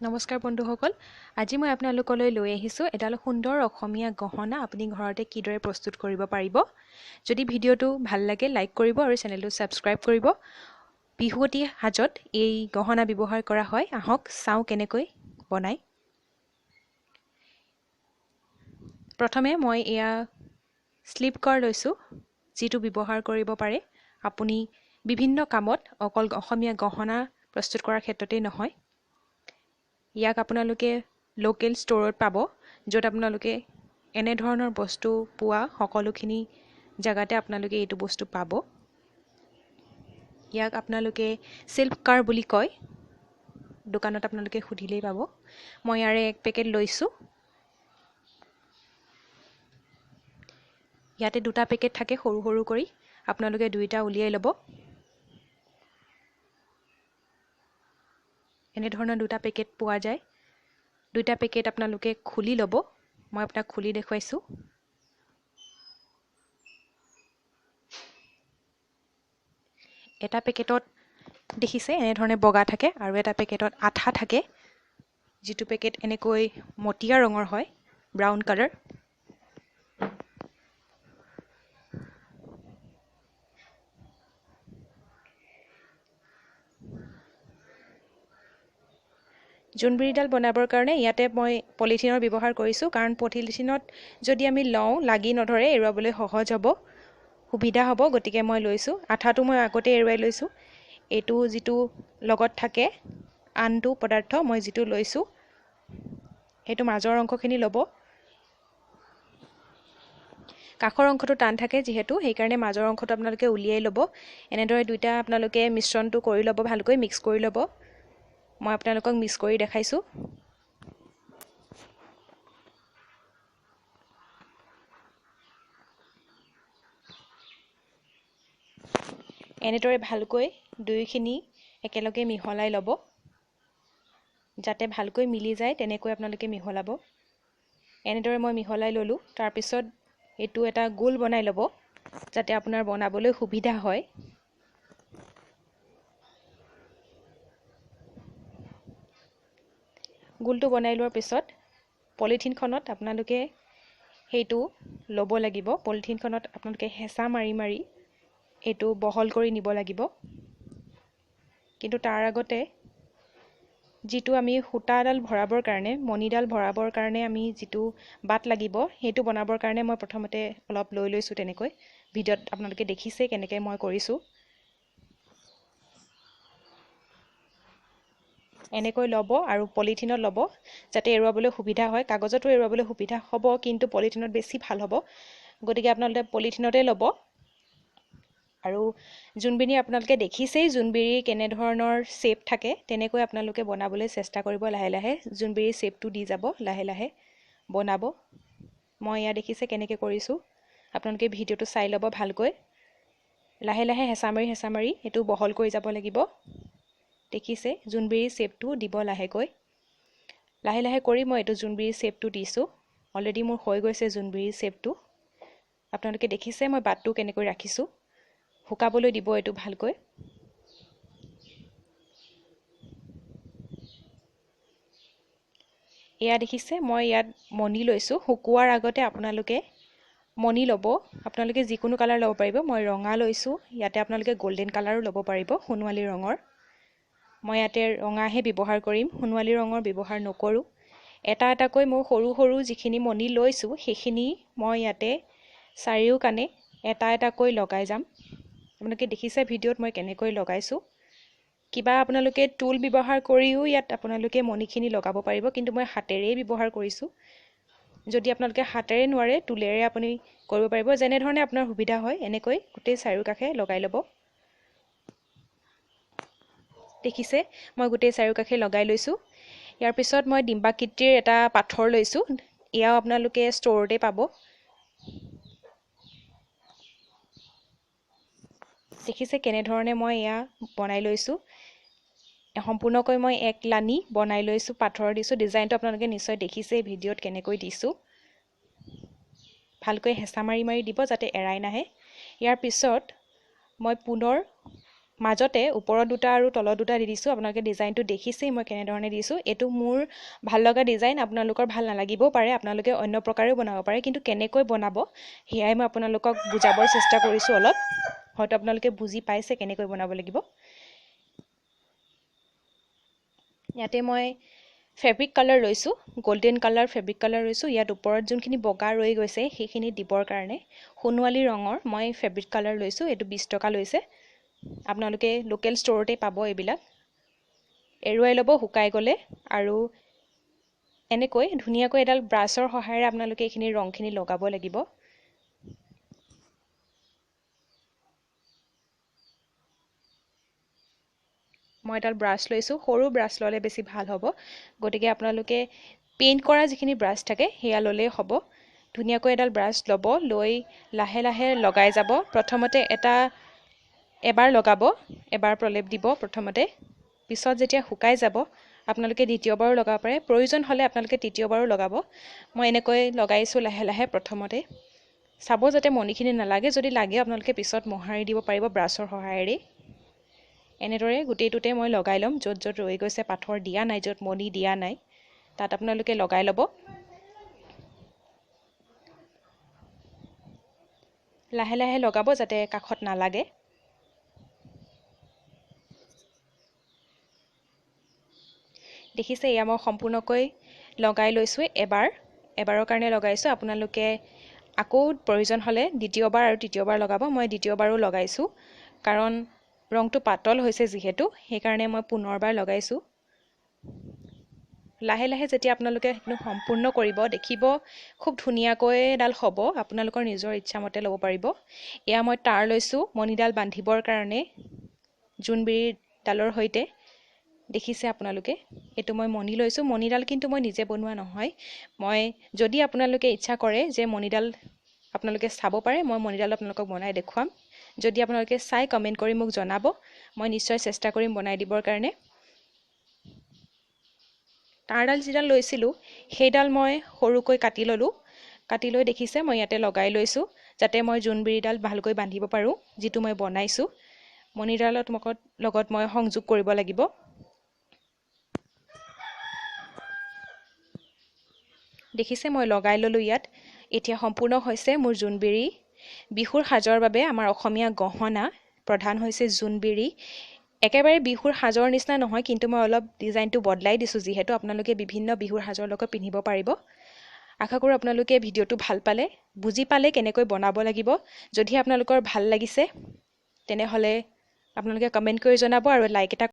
নমস্কাৰ বন্ধুসকল আজি মই আপোনালোকলৈ লৈ আহিছোঁ এডাল সুন্দৰ অসমীয়া গহনা আপুনি ঘৰতে কিদৰে প্ৰস্তুত কৰিব পাৰিব যদি ভিডিঅটো ভাল লাগে লাইক কৰিব আৰু চেনেলটো সাবস্ক্ৰাইব কৰিব বিহুৱতী হাজত এই গহনা ব্যৱহাৰ কৰা হয় আহক চাও কেনেকৈ বনাই প্ৰথমে মই এয়া স্লিপ কাৰ লৈছোঁ যিটো ব্যৱহাৰ কৰিব পাৰে আপুনি বিভিন্ন কামত অকল অসমীয়া গহনা প্ৰস্তুত কৰাৰ ক্ষেত্ৰতে নহয় ইয়াক আপোনালোকে লোকেল ষ্টৰত পাব য'ত আপোনালোকে এনে ধৰণৰ বস্তু পোৱা সকলোখিনি জায়গাতে আপোনালোকে এইটো বস্তু পাব ইয়াক আপোনালোকে সিল্ক কাৰ বুলি কয় দোকানত আপোনালোকে খুধিলেই পাব মই ইয়াৰে এক পেকেট লৈছোঁ ইয়াতে দুটা পেকেট থাকে সৰু সৰু কৰি আপোনালোকে দুইটা উলিয়াই ল'ব এনে ধৰণৰ দুটা পেকেট পোৱা যায় দুইটা পেকেট আপোনালোকে খুলি ল'ব মই আপোনাক খুলি দেখুৱাইছোঁ এটা পেকেটত দেখিছে এনে ধৰণে বগা থাকে আৰু এটা পেকেটত আঠা থাকে যিটো পেকেট এনেকৈ মটিয়া ৰঙৰ হয় ব্ৰাউন কালাৰ জোনবিৰিডাল বনাবৰ কাৰণে ইয়াতে মই পলিথিনৰ ব্যৱহাৰ কৰিছোঁ কাৰণ পলিথিনত যদি আমি লওঁ লাগি নধৰে এৰুৱাবলৈ সহজ হ'ব সুবিধা হ'ব গতিকে মই লৈছোঁ আঠাটো মই আগতে এৰুৱাই লৈছোঁ এইটো যিটো লগত থাকে আনটো পদাৰ্থ মই যিটো লৈছোঁ সেইটো মাজৰ অংশখিনি ল'ব কাষৰ অংশটো টান থাকে যিহেতু সেইকাৰণে মাজৰ অংশটো আপোনালোকে উলিয়াই ল'ব এনেদৰে দুইটা আপোনালোকে মিশ্ৰণটো কৰি ল'ব ভালকৈ মিক্স কৰি ল'ব মই আপোনালোকক মিক্স কৰি দেখাইছোঁ এনেদৰে ভালকৈ দুইখিনি একেলগে মিহলাই ল'ব যাতে ভালকৈ মিলি যায় তেনেকৈ আপোনালোকে মিহলাব এনেদৰে মই মিহলাই ল'লোঁ তাৰপিছত এইটো এটা গোল বনাই ল'ব যাতে আপোনাৰ বনাবলৈ সুবিধা হয় গোলটো বনাই লোৱাৰ পিছত পলিথিনখনত আপোনালোকে সেইটো ল'ব লাগিব পলিথিনখনত আপোনালোকে হেঁচা মাৰি মাৰি এইটো বহল কৰি নিব লাগিব কিন্তু তাৰ আগতে যিটো আমি সূতাডাল ভৰাবৰ কাৰণে মণিডাল ভৰাবৰ কাৰণে আমি যিটো বাট লাগিব সেইটো বনাবৰ কাৰণে মই প্ৰথমতে অলপ লৈ লৈছোঁ তেনেকৈ ভিডিঅ'ত আপোনালোকে দেখিছে কেনেকৈ মই কৰিছোঁ এনেকৈ ল'ব আৰু পলিথিনত ল'ব যাতে এৰুৱাবলৈ সুবিধা হয় কাগজতো এৰুৱাবলৈ সুবিধা হ'ব কিন্তু পলিথিনত বেছি ভাল হ'ব গতিকে আপোনালোকে পলিথিনতে ল'ব আৰু জোনবিৰি আপোনালোকে দেখিছেই জোনবিৰি কেনেধৰণৰ শ্বেপ থাকে তেনেকৈ আপোনালোকে বনাবলৈ চেষ্টা কৰিব লাহে লাহে জোনবিৰিৰ শ্বেপটো দি যাব লাহে লাহে বনাব মই এয়া দেখিছে কেনেকৈ কৰিছোঁ আপোনালোকে ভিডিঅ'টো চাই ল'ব ভালকৈ লাহে লাহে হেঁচা মাৰি এইটো বহল কৰি যাব লাগিব দেখিছে জোনবিৰিৰ শ্বেপটো দিব লাহেকৈ লাহে লাহে কৰি মই এইটো জোনবিৰিৰ শ্বেপটো দিছোঁ অলৰেডি মোৰ হৈ গৈছে জোনবিৰিৰ শ্বেপটো আপোনালোকে দেখিছে মই বাটটো কেনেকৈ ৰাখিছোঁ শুকাবলৈ দিব এইটো ভালকৈ এয়া দেখিছে মই ইয়াত মণি লৈছোঁ শুকুৱাৰ আগতে আপোনালোকে মণি ল'ব আপোনালোকে যিকোনো কালাৰ ল'ব পাৰিব মই ৰঙা লৈছোঁ ইয়াতে আপোনালোকে গোল্ডেন কালাৰো ল'ব পাৰিব সোণোৱালী ৰঙৰ মই ইয়াতে ৰঙাহে ব্যৱহাৰ কৰিম সোণোৱালী ৰঙৰ ব্যৱহাৰ নকৰোঁ এটা এটাকৈ মই সৰু সৰু যিখিনি মণি লৈছোঁ সেইখিনি মই ইয়াতে চাৰিওকাণে এটা এটাকৈ লগাই যাম আপোনালোকে দেখিছে ভিডিঅ'ত মই কেনেকৈ লগাইছোঁ কিবা আপোনালোকে টুল ব্যৱহাৰ কৰিও ইয়াত আপোনালোকে মণিখিনি লগাব পাৰিব কিন্তু মই হাতেৰেই ব্যৱহাৰ কৰিছোঁ যদি আপোনালোকে হাতেৰে নোৱাৰে টুলেৰে আপুনি কৰিব পাৰিব যেনেধৰণে আপোনাৰ সুবিধা হয় এনেকৈ গোটেই চাৰিওকাষে লগাই ল'ব দেখিছে মই গোটেই চাৰিওকাষে লগাই লৈছোঁ ইয়াৰ পিছত মই ডিম্বাকৃতিৰ এটা পাথৰ লৈছোঁ এয়াও আপোনালোকে ষ্টৰতে পাব দেখিছে কেনেধৰণে মই এয়া বনাই লৈছোঁ সম্পূৰ্ণকৈ মই এক লানি বনাই লৈছোঁ পাথৰ দিছোঁ ডিজাইনটো আপোনালোকে নিশ্চয় দেখিছে ভিডিঅ'ত কেনেকৈ দিছোঁ ভালকৈ হেঁচা মাৰি মাৰি দিব যাতে এৰাই নাহে ইয়াৰ পিছত মই পুনৰ মাজতে ওপৰত দুটা আৰু তলত দুটা দি দিছোঁ। আপোনালোকে ডিজাইনটো দেখিছেই মই কেনেধৰণে দিছোঁ। এইটো মোৰ ভাল লগা ডিজাইন, আপোনালোকৰ ভাল নালাগিবও পাৰে, আপোনালোকে অন্য প্ৰকাৰেও বনাব পাৰে, কিন্তু কেনেকৈ বনাব সেয়াই মই আপোনালোকক বুজাবৰ চেষ্টা কৰিছোঁ অলপ। হয়তো আপোনালোকে বুজি পাইছে কেনেকৈ বনাব লাগিব। ইয়াতে মই ফেব্ৰিক কালাৰ লৈছোঁ, গোল্ডেন কালাৰ ফেব্ৰিক কালাৰ লৈছোঁ। ইয়াত ওপৰত যোনখিনি বগা ৰৈ গৈছে সেইখিনি দিবৰ কাৰণে সোণোৱালী ৰঙৰ মই ফেব্ৰিক কালাৰ লৈছোঁ। এইটো 20 টকা লৈছে। আপোনালোকে লোকেল ষ্ট'ৰতে পাব এইবিলাক। এৰুৱাই ল'ব শুকাই গ'লে, আৰু এনেকৈ ধুনীয়াকৈ এডাল ব্ৰাছৰ সহায়েৰে আপোনালোকে এইখিনি ৰংখিনি লগাব লাগিব। মই এডাল ব্ৰাছ লৈছোঁ, সৰু ব্ৰাছ ল'লে বেছি ভাল হ'ব, গতিকে আপোনালোকে পেইণ্ট কৰা যিখিনি ব্ৰাছ থাকে সেয়া ল'লেই হ'ব। ধুনীয়াকৈ এডাল ব্ৰাছ ল'ব, লৈ লাহে লাহে লগাই যাব। প্ৰথমতে এবাৰ লগাব, এবাৰ প্ৰলেপ দিব প্ৰথমতে, পিছত যেতিয়া শুকাই যাব আপোনালোকে দ্বিতীয়বাৰো লগাব পাৰে, প্ৰয়োজন হ'লে আপোনালোকে তৃতীয়বাৰো লগাব। মই এনেকৈ লগাইছোঁ লাহে লাহে প্ৰথমতে। চাব যাতে মণিখিনি নালাগে, যদি লাগে আপোনালোকে পিছত মোহাৰি দিব পাৰিব ব্ৰাছৰ সহায়েৰে। এনেদৰে গোটেইটোতে মই লগাই ল'ম। য'ত য'ত ৰৈ গৈছে পাথৰ দিয়া নাই, য'ত মণি দিয়া নাই, তাত আপোনালোকে লগাই ল'ব। লাহে লাহে লগাব যাতে কাষত নালাগে। দেখিছে, এয়া মই সম্পূৰ্ণকৈ লগাই লৈছোঁ। এবাৰৰ কাৰণে লগাইছোঁ। আপোনালোকে আকৌ প্ৰয়োজন হ'লে দ্বিতীয়বাৰ আৰু তৃতীয়বাৰ লগাব। মই দ্বিতীয়বাৰো লগাইছোঁ, কাৰণ ৰংটো পাতল হৈছে যিহেতু, সেইকাৰণে মই পুনৰবাৰ লগাইছোঁ। লাহে লাহে যেতিয়া আপোনালোকে সেইখিনি সম্পূৰ্ণ কৰিব, দেখিব খুব ধুনীয়াকৈ এডাল হ'ব। আপোনালোকৰ নিজৰ ইচ্ছামতে ল'ব পাৰিব। এয়া মই তাঁৰ লৈছোঁ মণিডাল বান্ধিবৰ কাৰণে জোনবিৰিডালৰ সৈতে। দেখিছে আপোনালোকে, এইটো মই মণি লৈছোঁ। মণিডাল কিন্তু মই নিজে বনোৱা নহয়। যদি আপোনালোকে ইচ্ছা কৰে যে মণিডাল আপোনালোকে চাব পাৰে, মই মণিডাল আপোনালোকক বনাই দেখুৱাম। যদি আপোনালোকে চাই কমেণ্ট কৰি মোক জনাব, মই নিশ্চয় চেষ্টা কৰিম বনাই দিবৰ কাৰণে। তাঁৰডাল যিডাল লৈছিলোঁ সেইডাল মই সৰুকৈ কাটি ল'লোঁ। কাটি লৈ দেখিছে মই ইয়াতে লগাই লৈছোঁ, যাতে মই জোনবিৰিডাল ভালকৈ বান্ধিব পাৰোঁ, যিটো মই বনাইছোঁ। মণিডালৰ লগত মই সংযোগ কৰিব লাগিব। দেখিছে মই লগাই ল'লোঁ ইয়াত। এতিয়া সম্পূৰ্ণ হৈছে মোৰ জোনবিৰি। বিহুৰ সাজৰ বাবে আমাৰ অসমীয়া গহনা প্ৰধান হৈছে জোনবিৰি। একেবাৰে বিহুৰ সাজৰ নিচিনা নহয়, কিন্তু মই অলপ ডিজাইনটো বদলাই দিছোঁ, যিহেতু আপোনালোকে বিভিন্ন বিহুৰ সাজৰ লগত পিন্ধিব পাৰিব। আশা কৰোঁ আপোনালোকে ভিডিঅ'টো ভাল পালে, বুজি পালে কেনেকৈ বনাব লাগিব। যদি আপোনালোকৰ ভাল লাগিছে তেনেহ'লে আপোনালোকে কমেণ্ট কৰি জনাব আৰু লাইক এটা